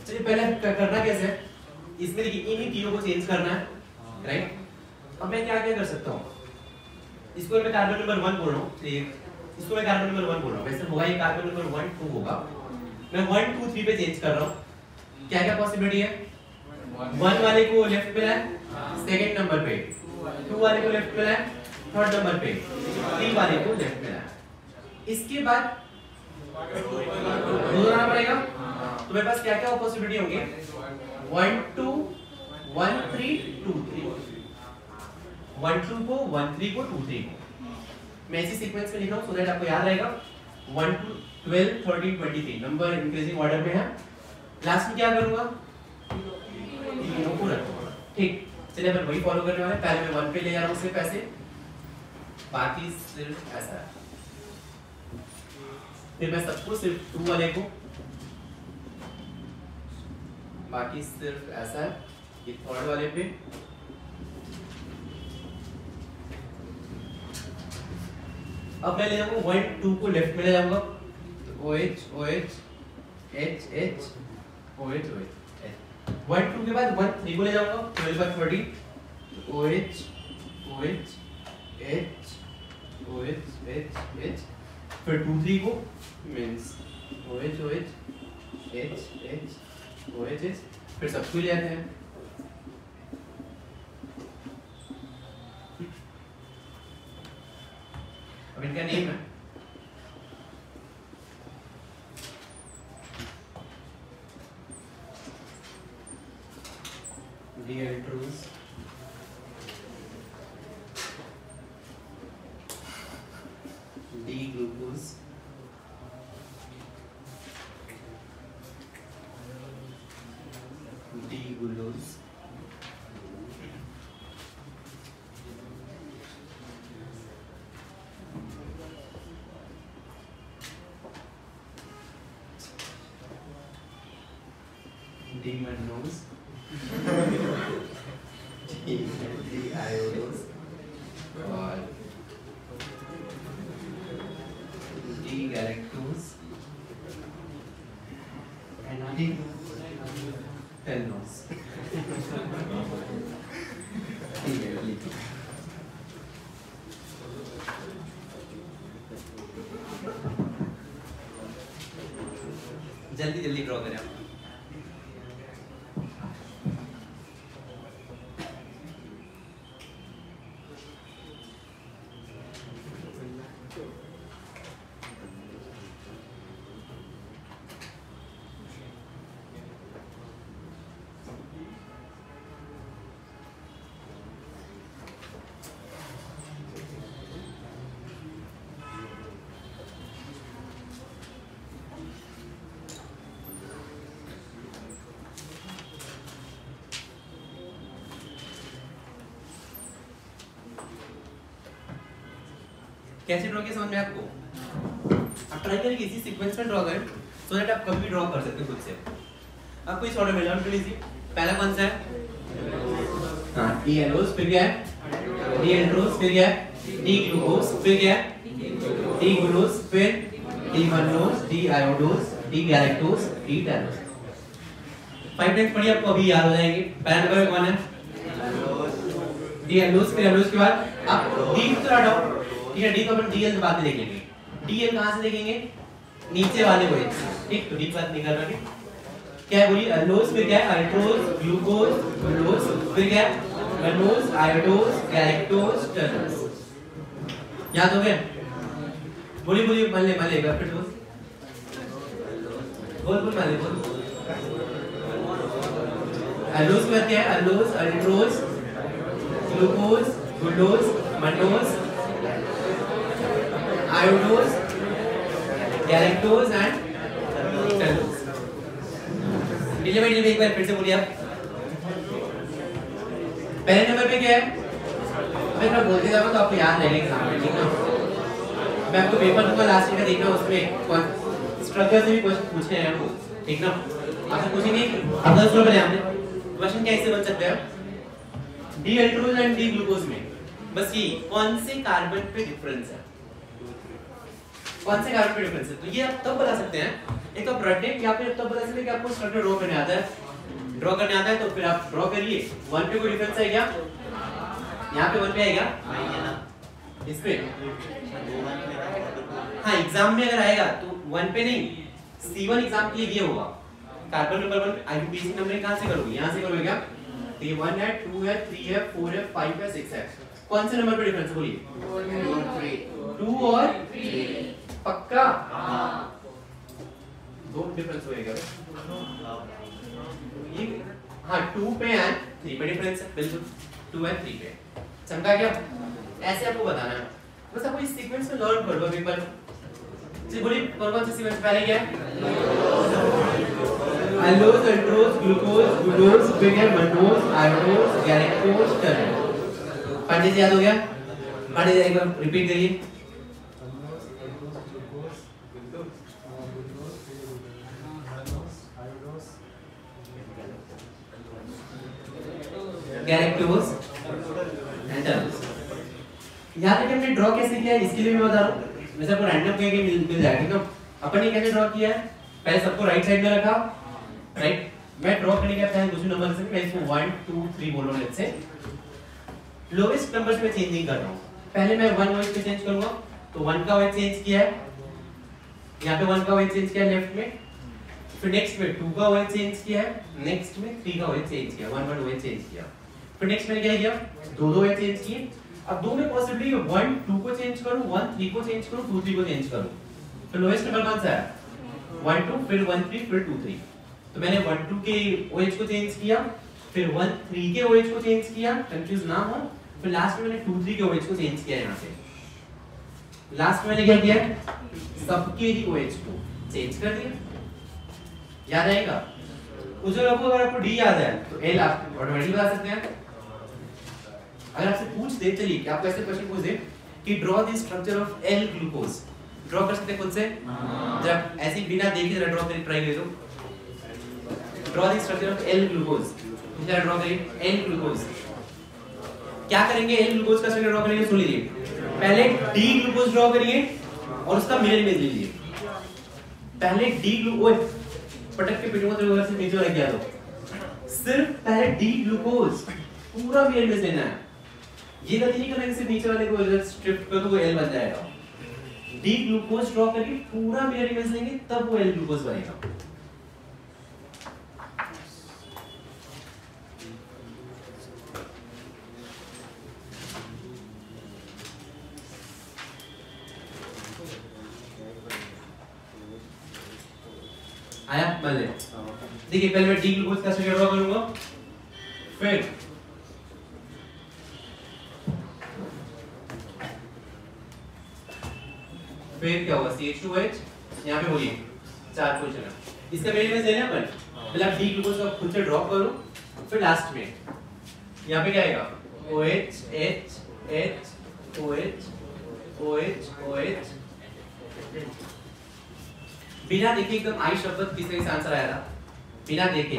[SPEAKER 1] चलिए पहले करना कैसे है, इसमें देखिए इन्हीं तीनों को चेंज करना है, राइट। अब मैं क्या क्या कर सकता हूँ, इसको मैं कार्बन नंबर 1 बोल रहा हूँ, इसको मैं कार्बन नंबर 1 बोल रहा हूँ, वैसे होगा ये कार्बन नंबर 1 2 होगा, मैं 1 2 3 पे चेंज कर रहा हूँ। क्या क्या पॉसिबिलिटी है, 1 वाले को लेफ्ट पे लाए, सेकंड नंबर पे 2 वाले को लेफ्ट पे लाए, थर्ड नंबर पे 3 वाले को लेफ्ट पे लाए। इसके बाद दोहराना पड़ेगा, तो मेरे पास क्या क्या पॉसिबिलिटी होंगे, 1 2 1 3 2 3, 1 2 को 1 3 को 2 3 को मैं इसी सीक्वेंस में लिख रहा हूं सो दैट आपको याद रहेगा। 1 2 12 13 23 नंबर इंक्रीजिंग ऑर्डर में है। लास्ट में क्या करूंगा, तीनों को रखूंगा, ठीक। चलिए अपन वही फॉलो करने वाले हैं। पहले मैं 1 पे ले जा रहा हूं सिर्फ ऐसे, बाकी सिर्फ ऐसा है, फिर मैं सबको सिर्फ 2 वाले को, बाकी सिर्फ ऐसा है, ये थर्ड वाले पे, अब मैं ले जाऊंगा 1 2 को लेफ्ट में ले जाऊंगा, OH OH H H OH OH 1 2 के बाद 1 3 को ले जाऊंगा, 12 by 30 OH OH H OH H H, फिर 2 3 को means OH OH H H OH H, फिर सबको ले आते हैं। अब इनका नेम है D-altrose, D-glucose, D-glucose, D-mannose, D-iodose और D-galactose and D-tannose। जल्दी जल्दी ड्रॉ करें आप। कैसे ड्रॉ किया समझ में आपको? आप ट्राई करें इसी सीक्वेंस में ड्रॉ करें सो दैट आप कभी भी ड्रॉ कर सकते हो खुद से। आपको इस ऑर्डर में लर्न कर लीजिए। पहला कौन सा है? हां, D-alose, फिर क्या है? D-altrose, फिर क्या है? D-glucose, फिर क्या है? D-glucose, फिर D-mannose, D-iodose, D-galactose, D-tannose। 5 times पढ़िए आपको अभी याद हो जाएंगे। पहला नंबर में कौन है? डी एलोस। फिर एलोस के बाद अब डी तो हटाओ, ठीक है, डी को अपन डीएल बाद में देख लेंगे। डीएल कहां से देखेंगे? नीचे वाले को, ठीक, तो डी बात नहीं कर रहा। क्या है बोलिए? एलोस, फिर क्या है? अल्ट्रोज, ग्लूकोज, ग्लूकोज, फिर क्या है? Manoj, idose, galactose, टर्नोज। याद हो गया? बोलिए बोलिए, मान ले एक बार फिर बोल मान ले बोल। एलोस में क्या है? Allose, altrose, glucose, glucose, mannose, idose, galactose and talose. एक बार फिर से बोलिए आप। पहले नंबर पे क्या है? मैं बोलते जाऊंगा तो आपको याद रहेगा एग्जाम में, ठीक ना? मैं आपको पेपर दूंगा लास्ट ईयर का, देखना उसमें स्ट्रक्चर से भी क्वेश्चन पूछे हैं आपको, ठीक ना? आपसे पूछेंगे अगर स्लो बने आपने क्वेश्चन कैसे बन सकते हैं? D Altroz and D glucose में बस ये कौन से कार्बन पे डिफरेंस है, कौन से कार्बन पे डिफरेंस है, तो ये आप तब बता सकते हैं। एक तो आप रट लें, या फिर तब बता सकते हैं कि आपको स्ट्रक्चर ड्रॉ करने आता है। ड्रॉ करने आता है तो फिर आप ड्रॉ करिए। 1 पे कोई डिफरेंस है क्या? यहाँ पे 1 पे आएगा इस पे, हाँ एग्जाम में अगर आएगा तो 1 पे नहीं, C1 एग्जाम के लिए ये होगा। कार्बन नंबर 1 आईयूपीएसी नंबर कहां से करोगे? यहाँ से करोगे क्या? तो ये 1 है, 2 है, 3 है, 4 है, 5 है, 6 है। कौन से नंबर पे डिफरेंस है बोलिए? 2 और 3 पक्का? दो डिफरेंस होएगा ये, हाँ 2 पे एंड 3 पे डिफरेंस है, बिल्कुल 2 एंड 3 पे। समझा क्या? ऐसे आपको बताना है, बस आपको इस सीक्वेंस में लर्न कर लो एक बार। जी बोलिए, कौन-कौन सा सीक्वेंस पहले क्या है? एलोस, अल्ट्रोज, ग्लूकोज, ग्लूकोज, फिर क्या? Manoj, idose, galactose, टर्नोज। पंडित जी याद हो गया? पंडित जी एक बार रिपीट करिए। Galactose and talose. यहाँ तक हमने ड्रॉ कैसे किया है इसके लिए मैं बता रहा हूँ। वैसे आपको रैंडम कहीं मिल जाएगा, ठीक है? अपन ने कैसे ड्रॉ किया है? पहले सबको राइट साइड में रखा, राइट। मैं ड्रॉ करने के पहले दूसरे नंबर से मैं इसको 1 2 3 बोल रहा हूँ। लेट्स से लोवेस्ट नंबर्स में चेंज नहीं कर रहा हूँ। पहले मैं 1 OH पे चेंज करूंगा, तो 1 का OH चेंज किया है, यहाँ पे 1 का OH चेंज किया लेफ्ट में, फिर नेक्स्ट में 2 का OH चेंज किया है, नेक्स्ट में 3 का OH चेंज किया, 1 OH चेंज किया, फिर नेक्स्ट में क्या किया? 2 OH चेंज किए। अब दो में पॉसिबिलिटी 1 2 को चेंज करूं, 1 3 को चेंज करूं, 2 3 को चेंज करूं। तो लोएस्ट नंबर कौन सा है? 1 2 फिर 1 3 फिर 2 3। तो मैंने 1 2 के OH को चेंज किया, फिर 1 3 के OH को चेंज किया, कंफ्यूज ना हो, फिर लास्ट में मैंने 2 3 के OH को चेंज किया। यहाँ पे लास्ट में मैंने क्या किया? सबके ही OH को चेंज कर दिया। याद आएगा? उस जगह को अगर आपको D याद है तो L आप ऑटोमेटिकली बता सकते हैं। अगर आपसे पूछ दे, चलिए कि आपको ऐसे क्वेश्चन पूछ दे कि draw the structure of L glucose, draw कर सकते हैं खुद से? जब ऐसे बिना देखे जरा ड्रॉ करके ट्राई करिए। तो draw the structure of L glucose, जरा ड्रॉ करिए L ग्लूकोज। क्या करेंगे? L ग्लूकोज का स्ट्रक्चर ड्रॉ करेंगे, सुन लीजिए। पहले D ग्लूकोज ड्रॉ करिए और उसका मिरर इमेज लीजिए। पहले D ग्लूकोज पटक के पीटूंगा तो उधर से नीचे लग गया। तो सिर्फ पहले D ग्लूकोज पूरा मिरर इमेज लेना है। ये गलती नहीं करना कि सिर्फ नीचे वाले को इधर शिफ्ट कर दो वो L बन जाएगा। D ग्लूकोज ड्रॉ करके पूरा मिरर इमेज लेंगे तब वो L ग्लूकोज बनेगा। आया? मान ले, देखिए पहले मैं D ग्लूकोज का स्ट्रक्चर ड्रॉ करूंगा, फिर क्या होगा? CH2OH, यहाँ पे बोलिए 4 पोजीशन है। इसका मिरर इमेज लेना अपन, पहले आप D ग्लूकोज का खुद से ड्रॉ करो, फिर लास्ट में यहाँ पे क्या आएगा? OH H H OH OH OH। बिना देखे एकदम आई शब्द किसका इस आंसर आया था? बिना देखे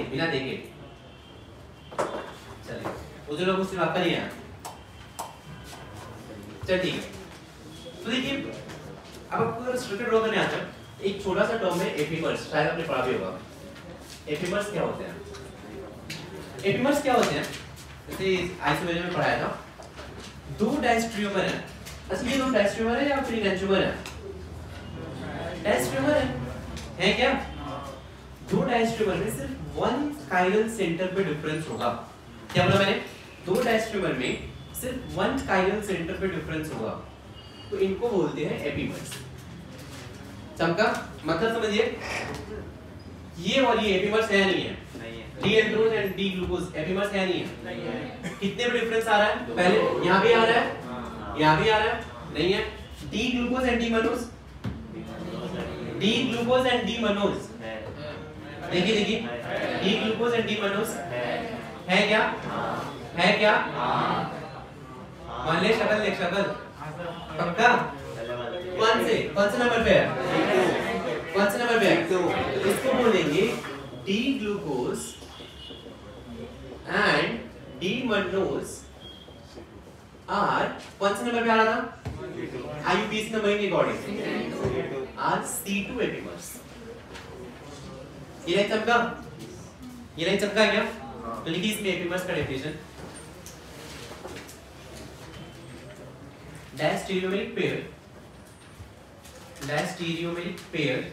[SPEAKER 1] चलिए उस लोग मुझसे आपका नहीं आया। चल ठीक है। तो देखिए अब आपको अगर स्ट्रक्चर ड्रॉ करने आता है, एक छोटा सा टर्म है एफिमर्स, शायद आपने पढ़ा भी होगा। एफिमर्स क्या होते हैं? एपिमर्स क्या होते हैं? जैसे आइसोमेरिज्म में पढ़ाया था, दो डायस्ट्रियोमर है। असली ये दो डायस्ट्रियोमर है या फिर एंटियोमर है? डायस्ट्रियोमर है क्या? दो डायस्ट्रियोमर में सिर्फ वन काइरल सेंटर पे डिफरेंस होगा। क्या बोला मैंने? दो डायस्ट्रियोमर में सिर्फ वन काइरल सेंटर पे डिफरेंस होगा, तो इनको बोलते हैं एपिमर्स। चमका मतलब समझिए, ये और ये एपिमर्स है नहीं है? D aldose and D glucose epimers है नहीं है? कितने पे डिफरेंस आ रहा है? पहले यहाँ भी आ रहा है, यहाँ भी आ रहा है, नहीं है? D glucose and D Manoj, D glucose and D Manoj, देखिए देखिए, D glucose and D Manoj है क्या? है क्या? मान ले शक्ल, देख शक्ल पक्का? कौन से नंबर पे है? कौन से नंबर पे है? तो इसको बोलेंगे D glucose and D mannose are, कौन से नंबर पे आ रहा था? IUPAC नंबर के अकॉर्डिंग आर C2 एपिमर्स। ये नहीं चमका? ये नहीं चमका क्या? तो लिखिए इसमें एपिमर्स का definition. Diastereomeric pair, diastereomeric pair,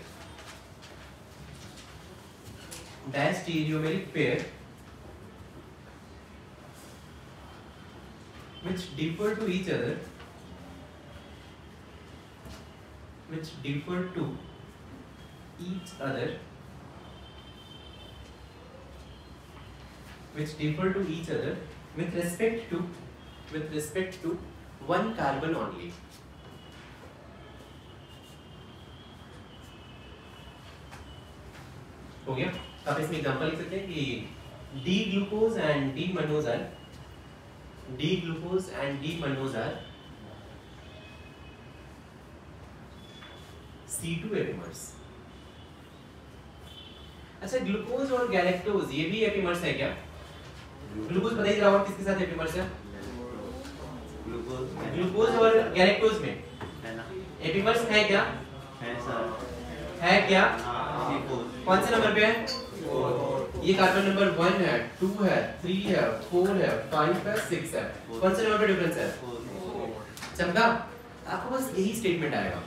[SPEAKER 1] diastereomeric pair which differ to each other, which differ to each other, which differ to each other with respect to one carbon only. हो गया? आप इसमें एग्जांपल लिख सकते हैं कि D glucose and D mannose are, D glucose and D mannose are C2 epimers. अच्छा, glucose और गैलेक्टोज ये भी एपिमर्स है क्या? ग्लूकोज पता ही रहा होगा किसके साथ एपिमर्स है? ग्लूकोज और गैलेक्टोज में एपिमर्स है क्या?
[SPEAKER 3] है सर।
[SPEAKER 1] है क्या? कौन से नंबर पे है? ये कार्बन नंबर 1 है, 2 है, 3 है, 4 है, 5 है, 6 है। कौन से नंबर पे डिफरेंस है? चमका? आपको बस यही स्टेटमेंट आएगा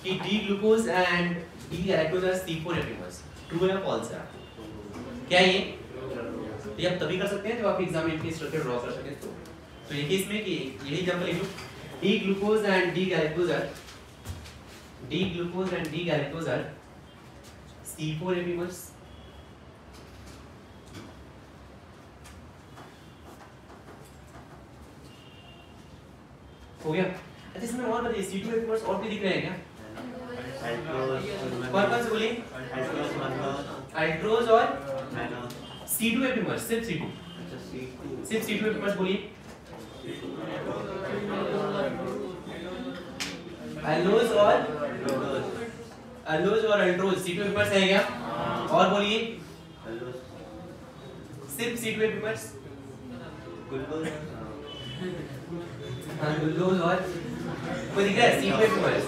[SPEAKER 1] कि D glucose and D galactose are C4 epimers. True है या फॉल्स है? क्या ये आप तभी कर सकते हैं जब आप एग्जाम में स्ट्रक्चर ड्रॉ कर सकें। तो ये केस में कि यही एग्जांपल लिखो, D glucose and D galactose are, D glucose and D galactose are C4 epimers. हो गया? अच्छा, इसमें और बताइए C2 एपिमर्स और भी दिख रहे हैं क्या? कौन से बोलिए? अल्ट्रोज और C2 एपिमर्स, सिर्फ C2, सिर्फ C2 एपिमर्स बोलिए। अल्लोज और अल्ट्रोज C2 एपिमर्स है क्या? और बोलिए सिर्फ C2 एपिमर्स। हाँ, गुल्लोज और कोई दिख रहा है C2 एपिमर्स?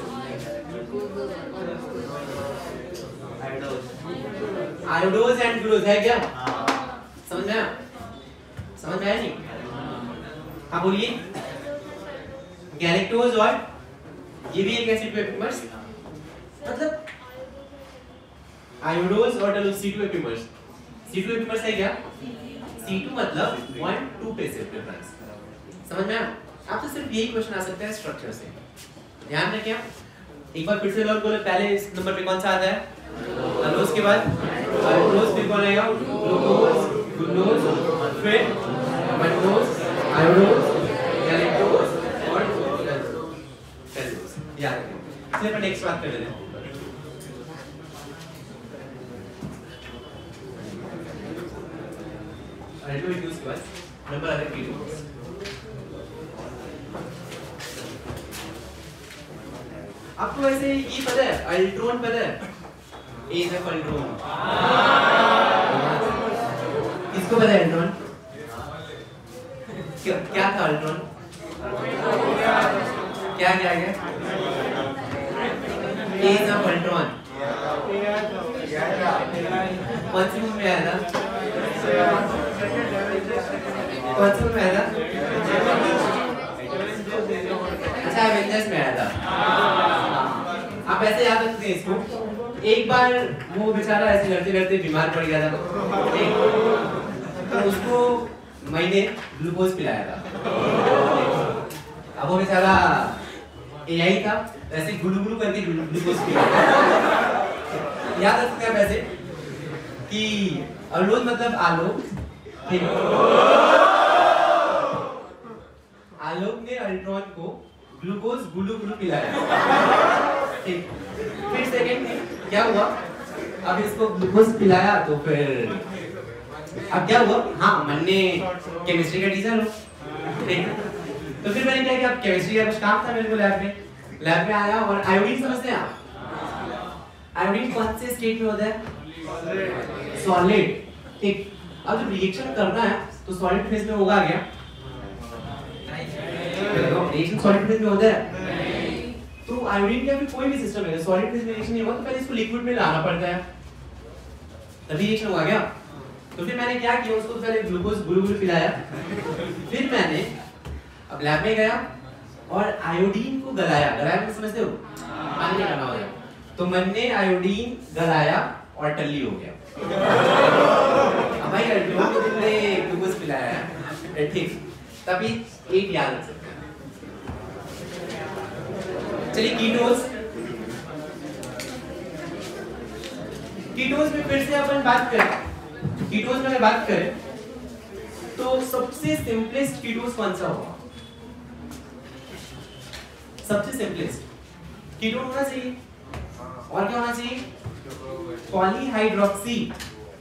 [SPEAKER 1] आयोडोज एंड ग्लूकोज है क्या? समझ में आया? समझ में आया नहीं? हाँ बोलिए। गैलेक्टोज और ये भी एक एसिड एपिमर्स, मतलब आयोडोज और C2 एपिमर्स। C2 एपिमर्स है क्या? C2 मतलब 1-2 पे से डिफरेंस। समझ में आया? आपसे सिर्फ यही क्वेश्चन आ सकता है स्ट्रक्चर से। ध्यान रखिए, एक बार फिर से लोग बोले, पहले इस नंबर पे कौन सा आता है? अल्लोज के बाद अल्ट्रोज, फिर कौन आएगा? ग्लूकोज, ग्लूकोज, फिर मनोज, आयोडोज, गैलेक्टोज और सेलुलोज। याद रखिए। चलिए नेक्स्ट बात कर लेते हैं। अल्ट्रोज यूज के बाद नंबर आता है कीटोन्स। आपको वैसे ये पता है अल्ट्रोन पता है? एज ऑफ अल्ट्रोन किसको पता है? अल्ट्रोन क्या था? अल्ट्रोन क्या क्या क्या? एज ऑफ अल्ट्रोन कौन सी मूवी में आया था? कौन सा में आया था? अच्छा एवेंजर्स में आया था। आप ऐसे याद रखते हैं इसको। एक बार वो बेचारा ऐसे लड़ते लड़ते बीमार पड़ गया था, तो उसको मैंने ग्लूकोज पिलाया था। अब वो बेचारा एआई था, ऐसे गुलू गुलू करके ग्लूकोज पिलाया। याद रखते हैं वैसे कि अलोक मतलब आलोक, आलोक ने अल्ट्रॉन को ग्लूकोज गुलू गुलू पिलाया। ठीक, फिर सेकंड क्या हुआ, अब इसको ग्लूकोज पिलाया तो फिर अब क्या हुआ, हाँ मैंने केमिस्ट्री का टीचर हूँ, ठीक, तो फिर मैंने क्या किया, केमिस्ट्री का कुछ काम था मेरे को लैब में आया और आयोडीन समझते हैं आप? आयोडीन कौन से स्टेट में होता है? सॉलिड। ठीक, अब जब रिएक्शन करना है तो सॉलिड फेज में होगा क्या? रिएक्शन सॉलिड फेज में होता है? तो आयोडीन का भी कोई भी सिस्टम है, सॉलिड फेज में रिएक्शन नहीं होगा तो पहले इसको लिक्विड में लाना पड़ता है, तभी रिएक्शन होगा क्या? तो फिर मैंने क्या किया, उसको पहले ग्लूकोज गुलू पिलाया, फिर मैंने अब लैब में गया और आयोडीन को गलाया मतलब समझते हो, पानी में करना होगा, तो मैंने आयोडीन गलाया और टल्ली हो गया। अब भाई अल्ट्रॉन को तुमने ग्लूकोज पिलाया है, ठीक, तभी एक याद रख सकते हैं। चलिए कीटोज, कीटोज में फिर से अपन बात करें, कीटोज में अगर बात करें तो सबसे सिंपलेस्ट कीटोज कौन सा होगा? सबसे सिंपलेस्ट कीटोन होना चाहिए, और क्या होना चाहिए? पॉलीहाइड्रोक्सी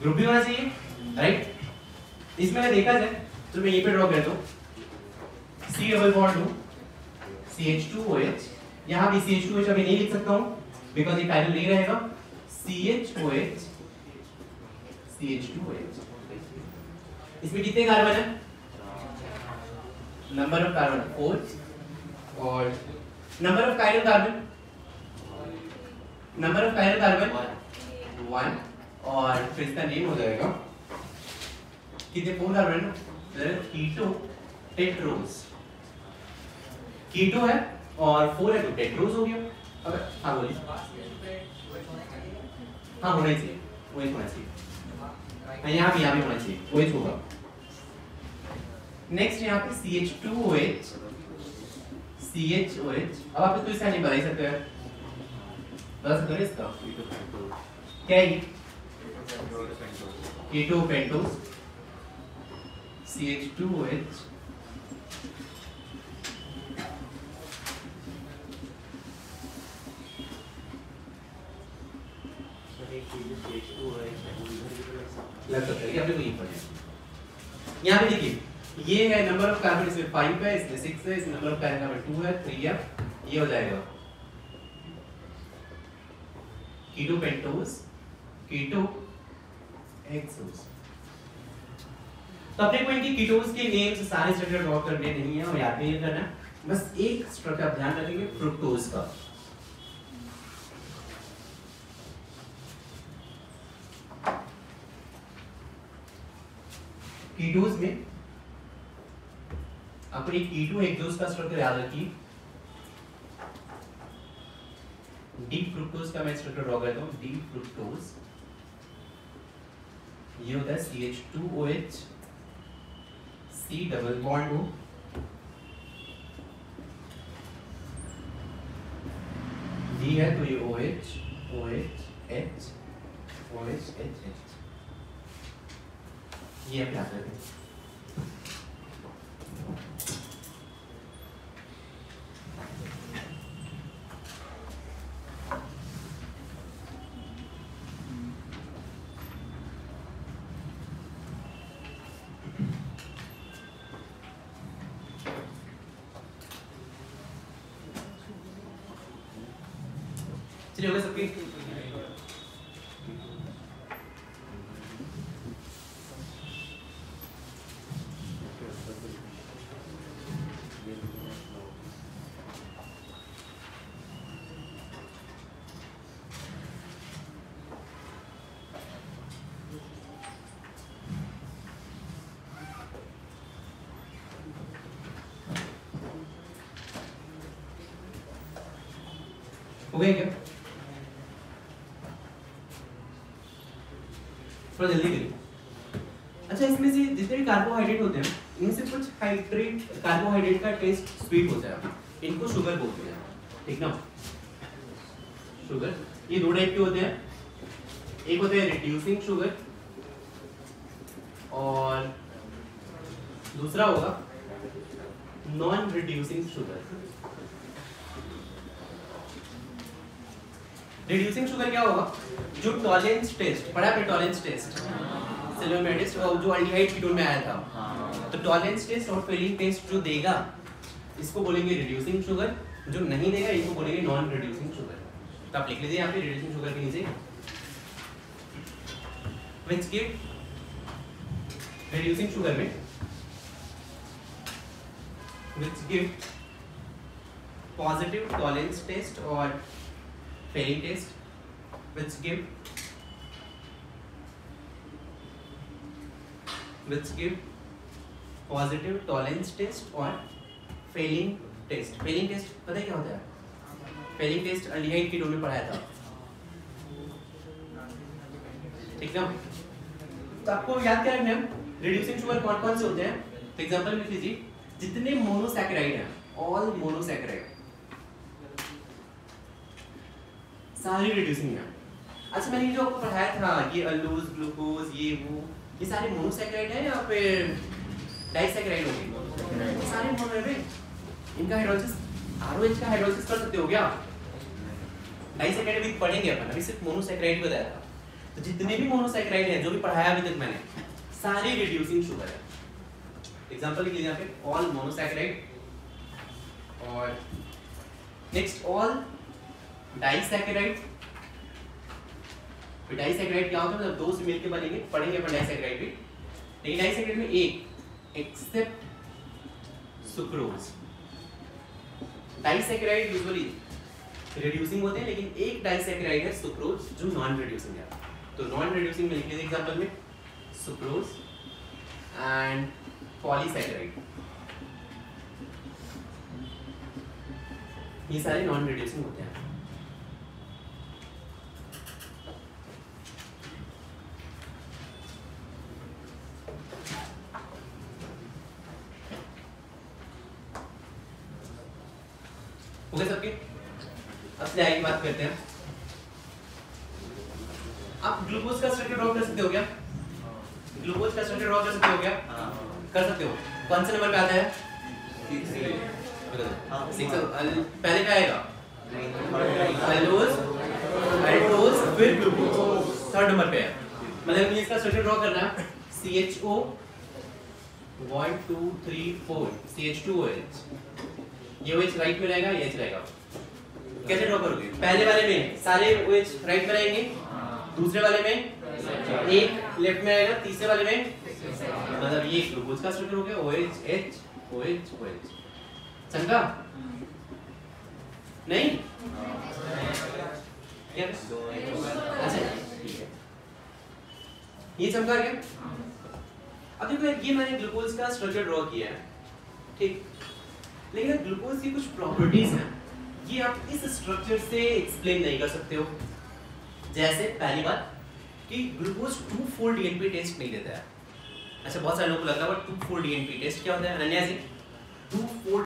[SPEAKER 1] ग्रुप भी होना चाहिए, राइट? इसमें अगर देखा जाए तो मैं यहीं पे ड्रॉ करता हूँ, C डबल बॉन्ड लूं, CH2OH, यहाँ भी CH2OH अभी नहीं लिख सकता हूँ बिकॉज ये कायरल नहीं रहेगा, CHOH, CH2OH। इसमें कितने कार्बन है? नंबर ऑफ कार्बन 4, और number of chiral carbon, number of chiral carbon 1, और फिर इसका नेम हो जाएगा, कितने 4 कार्बन है ना, कीटो टेट्रोज, कीटो है और 4 है तो टेट्रोज हो गया। अब हाँ बोलिए, हाँ होना चाहिए, वही होना चाहिए, यहाँ भी होना चाहिए, वही होगा। नेक्स्ट यहाँ पे CH2OH, CHOH, अब आप तो इसका नहीं बता सकते हैं, बता सकते हैं इसका क्या है? कीटो पेंटोज, CH2OH, लग सकता है कि आपने को ये पढ़ा। यहाँ पे देखिए ये है नंबर ऑफ कार्बन, इसमें 5 है, इसमें 6 है, इसमें नंबर ऑफ कार्बन 2 है, 3 है, ये हो जाएगा कीटो पेंटोज, कीटो हेक्सोज। तो अपने को इनकी कीटोज के नेम्स सारे स्ट्रक्चर ड्रॉ करने नहीं है और याद नहीं करना है, बस एक स्ट्रक्चर आप ध्यान रखेंगे, फ्रुक्टोज का। कीटोज में अपनी कीटो हेक्सोज का स्ट्रक्चर याद रखिए, डी फ्रुक्टोज का मैं स्ट्रक्चर ड्रॉ करता हूं, डी फ्रुक्टोज, ये होता है CH2OH, C double bond O, D है तो ये OH, OH, H, OH, H, H, ये आप याद रखें। चलिए होगा सबकी, हो गया क्या? थोड़ा जल्दी करिए। अच्छा, इसमें से जितने भी कार्बोहाइड्रेट होते हैं इनमें से कुछ कार्बोहाइड्रेट का टेस्ट स्वीट होता है, इनको शुगर बोलते हैं, ठीक ना? शुगर ये दो टाइप के होते हैं, एक होते हैं रिड्यूसिंग शुगर और दूसरा होगा non reducing sugar. Reducing sugar क्या होगा? जो टॉलरेंस टेस्ट पढ़ा है, टॉलरेंस टेस्ट सेलोमेटिस जो अल्डिहाइड कीटोन में आया था, तो टॉलरेंस टेस्ट और फेलिंग टेस्ट जो देगा इसको बोलेंगे रिड्यूसिंग शुगर, जो नहीं देगा इसको बोलेंगे नॉन रिड्यूसिंग शुगर। तो आप लिख लीजिए यहाँ पे रिड्यूसिंग शुगर के नीचे व्हिच गिव रिड्यूसिंग शुगर में which give positive Tollens test और Fehling test which give positive Tollens test और फेलिंग टेस्ट। फेलिंग टेस्ट पता है क्या होता है? फेलिंग टेस्ट अल्डिहाइड कीटोन में पढ़ाया था, ठीक ना? तो आपको याद क्या रखना है, रिड्यूसिंग शुगर कौन कौन से होते हैं? तो एग्जांपल लिख लीजिए, जितने मोनोसैकेराइड हैं, ऑल मोनोसैकेराइड सारे रिड्यूसिंग हैं। अच्छा, मैंने ये जो आपको पढ़ाया था, ये अल्लोज, ग्लूकोज, ये वो, ये सारे मोनोसैकेराइड हैं या फिर डाइसैकेराइड होंगे? सारे मोनो है। इनका हाइड्रोलिसिस आरओएच का हाइड्रोलिसिस कर सकते हो क्या? डाइसैकेराइड भी पढ़ेंगे अपन, अभी सिर्फ मोनोसैकेराइड बताया था। तो जितने भी मोनोसैकेराइड हैं जो भी पढ़ाया अभी तक मैंने, सारे रिड्यूसिंग शुगर है। एग्जांपल लिख लीजिए यहाँ पे, ऑल मोनोसैकेराइड और नेक्स्ट ऑल डाइसैकेराइड। डाइसैकेराइड क्या होता है? मतलब दो से मिलकर बनेंगे, पढ़ेंगे अपन डाइसैकेराइड भी। लेकिन डाइसैकेराइड में एक except sucrose. Disaccharide usually reducing होते हैं, लेकिन एक डाइसैकेराइड है सुक्रोज जो नॉन रिड्यूसिंग है। तो नॉन रिड्यूसिंग में लिख लीजिए एग्जांपल में सुक्रोज एंड पॉलीसैकेराइड, ये सारे नॉन रिड्यूसिंग होते हैं। हो गए सबके? अब स्लाइड की बात करते हैं। आप ग्लूकोज का स्ट्रक्चर ड्रॉ कर सकते हो क्या? ग्लूकोज का स्ट्रक्चर ड्रॉ कर सकते हो क्या? कर सकते हो। कौन से नंबर पे आता है? 6। पहले क्या आएगा? अल्लोज, अल्टोज, फिर ग्लूकोज, थर्ड नंबर पे है। मतलब इसका स्ट्रक्चर ड्रॉ करना है, CHO 1 2 3 4 CH2OH। ये OH राइट में रहेगा, ये H रहेगा। कैसे ड्रॉ करोगे? पहले वाले में सारे OH राइट में रहेंगे, दूसरे वाले में एक लेफ्ट में आएगा, तीसरे वाले में मतलब ये ग्लूकोज का स्ट्रक्चर हो गया, OH H OH OH। समझा? नहीं? क्या? अच्छा ठीक है, ये समझा क्या? अब देखो ये मैंने ग्लूकोज का स्ट्रक्चर ड्रॉ किया है, ठीक, लेकिन ग्लूकोज की कुछ प्रॉपर्टीज हैं, ये आप इस स्ट्रक्चर से एक्सप्लेन नहीं कर सकते हो। जैसे पहली बात कि ग्लूकोज 2-फोल्ड डीएनपी टेस्ट नहीं देता है। अच्छा, बहुत सारे लोगों को लगता है 2-फोल्ड डीएनपी टेस्ट क्या होता है? अनन्या जी